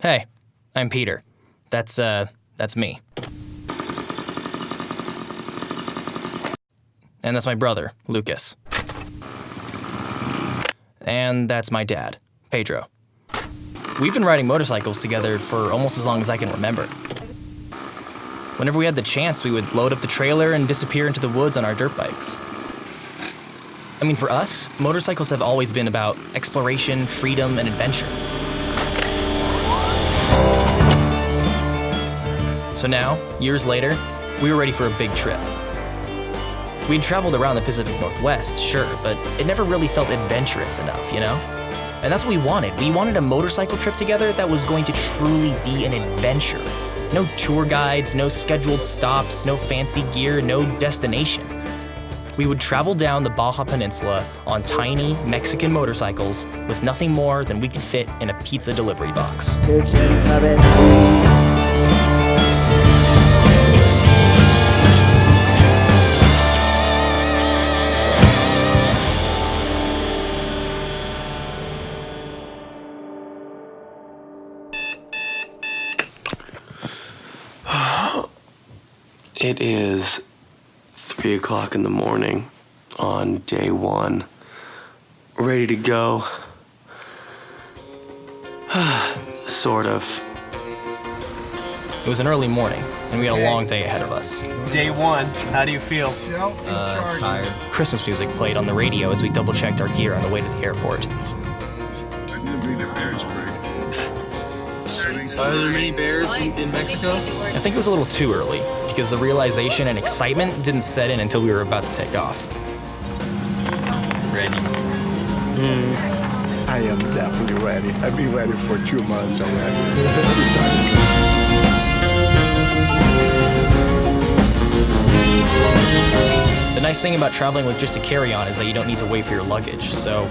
Hey, I'm Peter. That's me. And that's my brother, Lucas. And that's my dad, Pedro. We've been riding motorcycles together for almost as long as I can remember. Whenever we had the chance, we would load up the trailer and disappear into the woods on our dirt bikes. I mean, for us, motorcycles have always been about exploration, freedom, and adventure. So now, years later, we were ready for a big trip. We'd traveled around the Pacific Northwest, sure, but it never really felt adventurous enough, you know? And that's what we wanted. We wanted a motorcycle trip together that was going to truly be an adventure. No tour guides, no scheduled stops, no fancy gear, no destination. We would travel down the Baja Peninsula on tiny Mexican motorcycles with nothing more than we could fit in a pizza delivery box. It is 3 o'clock in the morning on day one. Ready to go. Sort of. It was an early morning, and we had a long day ahead of us. Day one, how do you feel? Tired. Christmas music played on the radio as we double-checked our gear on the way to the airport. I didn't bring the bear spray. Are there many bears in Mexico? I think it was a little too early, because the realization and excitement didn't set in until we were about to take off. Ready. I am definitely ready. I've been ready for 2 months already. The nice thing about traveling with just a carry-on is that you don't need to wait for your luggage, so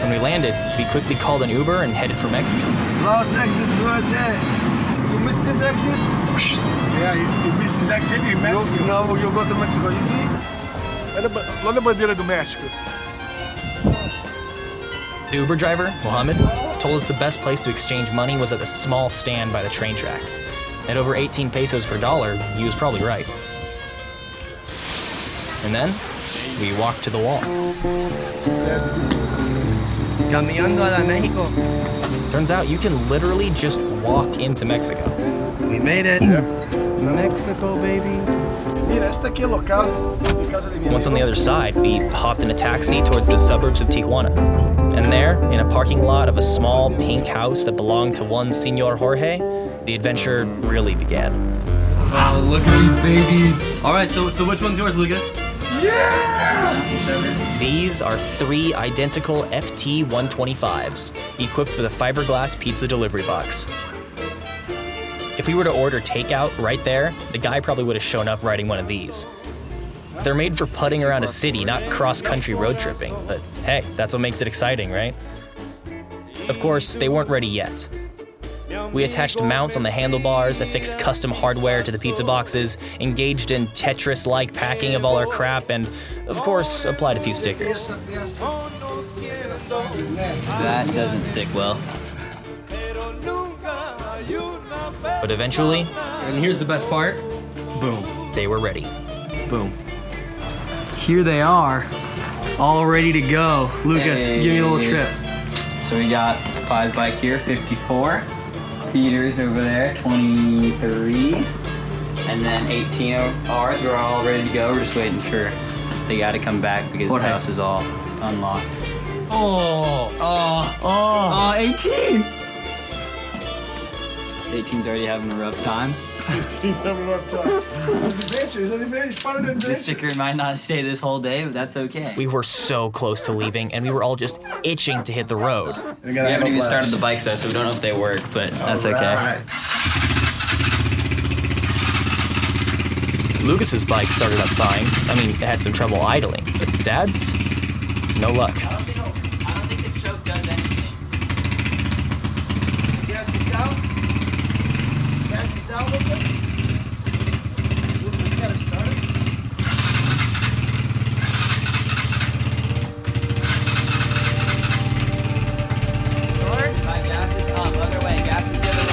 when we landed, we quickly called an Uber and headed for Mexico. Last exit, USA. You missed this exit? Yeah, you missed this exit in Mexico. No, you go to Mexico, you see? Olha a bandeira do México. The Uber driver, Mohammed, told us the best place to exchange money was at the small stand by the train tracks. At over 18 pesos per dollar, he was probably right. And then, we walked to the wall. Caminando a Mexico. Turns out you can literally just walk into Mexico. We made it. Mexico, baby. Mira, este aquí es local. Mi casa de mi Once on the amigo. other side, we hopped in a taxi towards the suburbs of Tijuana. And there, in a parking lot of a small pink house that belonged to one Senor Jorge, the adventure really began. Oh, look at these babies. All right, so which one's yours, Lucas? These are 3 identical FT-125s, equipped with a fiberglass pizza delivery box. If we were to order takeout right there, the guy probably would have shown up riding one of these. They're made for putting around a city, not cross-country road tripping, but hey, that's what makes it exciting, right? Of course, they weren't ready yet. We attached mounts on the handlebars, affixed custom hardware to the pizza boxes, engaged in Tetris-like packing of all our crap, and, of course, applied a few stickers. That doesn't stick well. But eventually, And here's the best part. Boom. they were ready. Boom. Here they are, all ready to go. Lucas, give me a little trip. So we got 5's bike here, 54. Peter's over there, 23. And then 18 of ours, we're all ready to go. We're just waiting for the guy to come back because What the house is all unlocked. 18! 18's already having a rough time. He's having a rough time. It's adventure. It's part of the The adventure. sticker might not stay this whole day, but that's okay. We were so close to leaving, and we were all just itching to hit the road. We haven't even started the bikes though, so we don't know if they work, but that's okay. Lucas's bike started up fine. I mean, it had some trouble idling, but Dad's? No luck. I don't think the choke does anything. Gas is down. Gas is down, Lucas. Lucas, got it started. Right, gas is other way. Gas is the other way.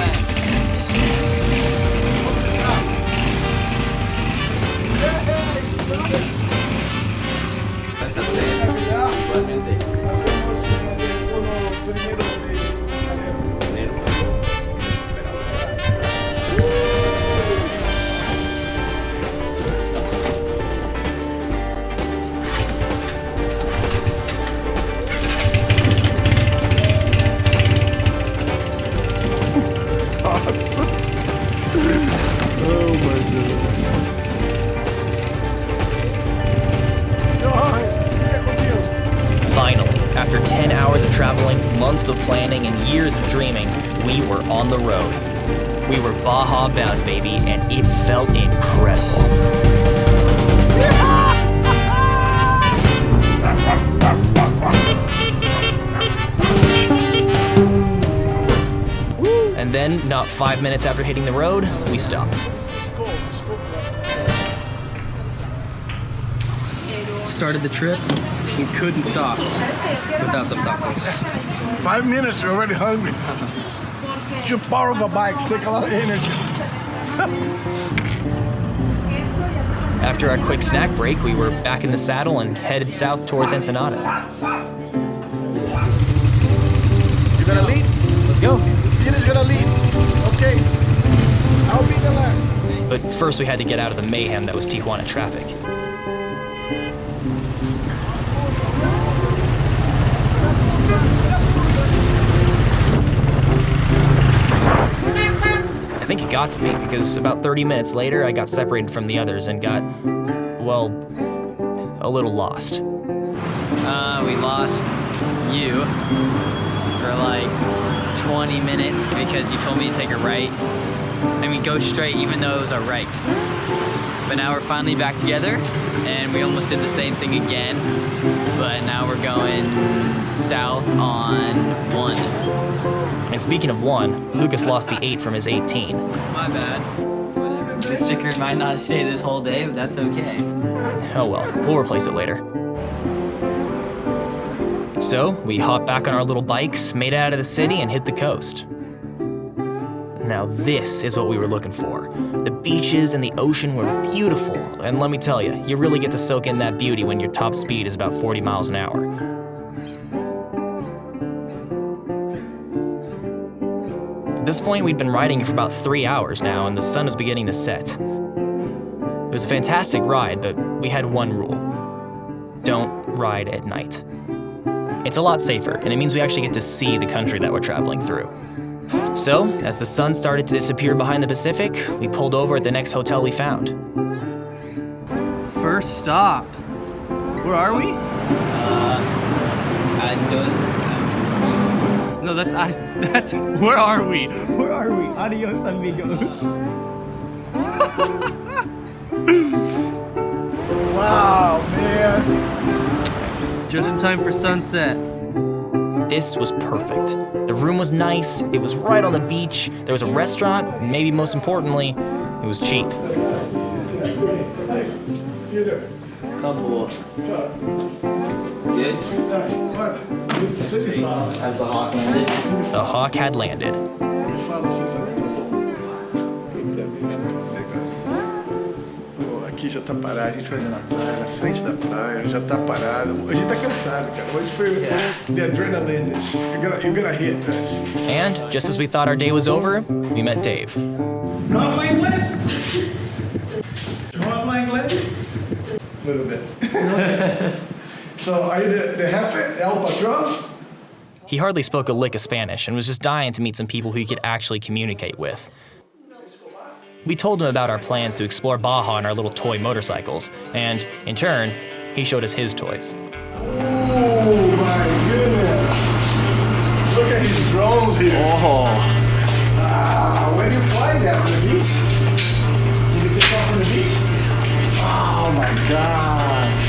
After 10 hours of traveling, months of planning, and years of dreaming, we were on the road. We were Baja bound, baby, and it felt incredible. And then, not 5 minutes after hitting the road, we stopped. Started the trip, we couldn't stop without some tacos. 5 minutes, you're already hungry. It's your power of a bike, take a lot of energy. After our quick snack break, we were back in the saddle and headed south towards Ensenada. You gonna lead? Let's go. Ian's gonna lead. Okay. I'll be the last. But first we had to get out of the mayhem that was Tijuana traffic. I think it got to me because about 30 minutes later I got separated from the others and got, well, a little lost. We lost you for like 20 minutes because you told me to take a right. I mean, go straight even though it was our right. But now we're finally back together and we almost did the same thing again. But now we're going south on 1. And speaking of 1, Lucas lost the 8 from his 18. My bad. Whatever. The sticker might not stay this whole day, but that's okay. Oh well, we'll replace it later. So, we hopped back on our little bikes, made it out of the city, and hit the coast. Now this is what we were looking for. The beaches and the ocean were beautiful, and let me tell you, you really get to soak in that beauty when your top speed is about 40 miles an hour. At this point, we'd been riding for about 3 hours now, and the sun was beginning to set. It was a fantastic ride, but we had one rule. Don't ride at night. It's a lot safer, and it means we actually get to see the country that we're traveling through. So, as the sun started to disappear behind the Pacific, we pulled over at the next hotel we found. First stop. Where are we? Adios. No, that's where are we? Where are we? Adios, amigos. Wow, man. Just in time for sunset. This was perfect. The room was nice, it was right on the beach, there was a restaurant, and maybe most importantly, it was cheap. Couple. Yes. As the hawk landed. The hawk had landed. Aqui já tá parado, a gente foi na praia, na frente da praia, já tá parado. A gente tá cansado, cara. Hoje foi the adrenaline. You're gonna hit us. And just as we thought our day was over, we met Dave. You want my English? You want my English? A little bit. So, are you the jefe, el patron? He hardly spoke a lick of Spanish and was just dying to meet some people who he could actually communicate with. We told him about our plans to explore Baja on our little toy motorcycles, and, in turn, he showed us his toys. Oh my goodness! Look at his drones here. Oh. Where do you fly that? On the beach? Did you take off from the beach? Oh my gosh!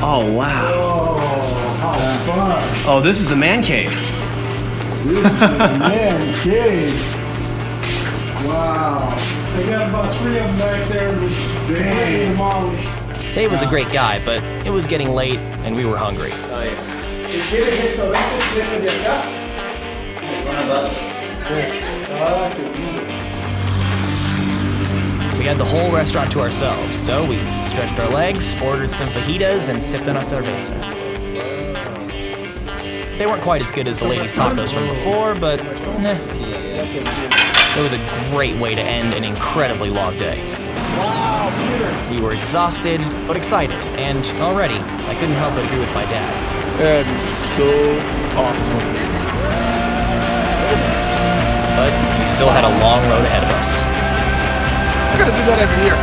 Oh, wow. Oh, how fun! Oh, this is the man cave. This is the man cave. Wow! They got about 3 of them back there that's Dang. demolished. Dave was a great guy, but it was getting late and we were hungry. Oh, yeah. ¿Tiene restaurante cerca de acá? Just one above us. Ah, qué lindo. We had the whole restaurant to ourselves, so we stretched our legs, ordered some fajitas, and sipped on a cerveza. They weren't quite as good as the ladies' tacos from before, but it was a great way to end an incredibly long day. Wow, Peter! We were exhausted, but excited, and already, I couldn't help but agree with my dad. That is so awesome. But we still had a long road ahead of us. I gotta do that every year.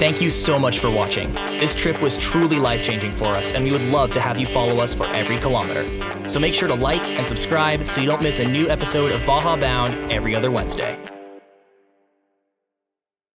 Thank you so much for watching. This trip was truly life-changing for us, and we would love to have you follow us for every kilometer. So make sure to like and subscribe so you don't miss a new episode of Baja Bound every other Wednesday.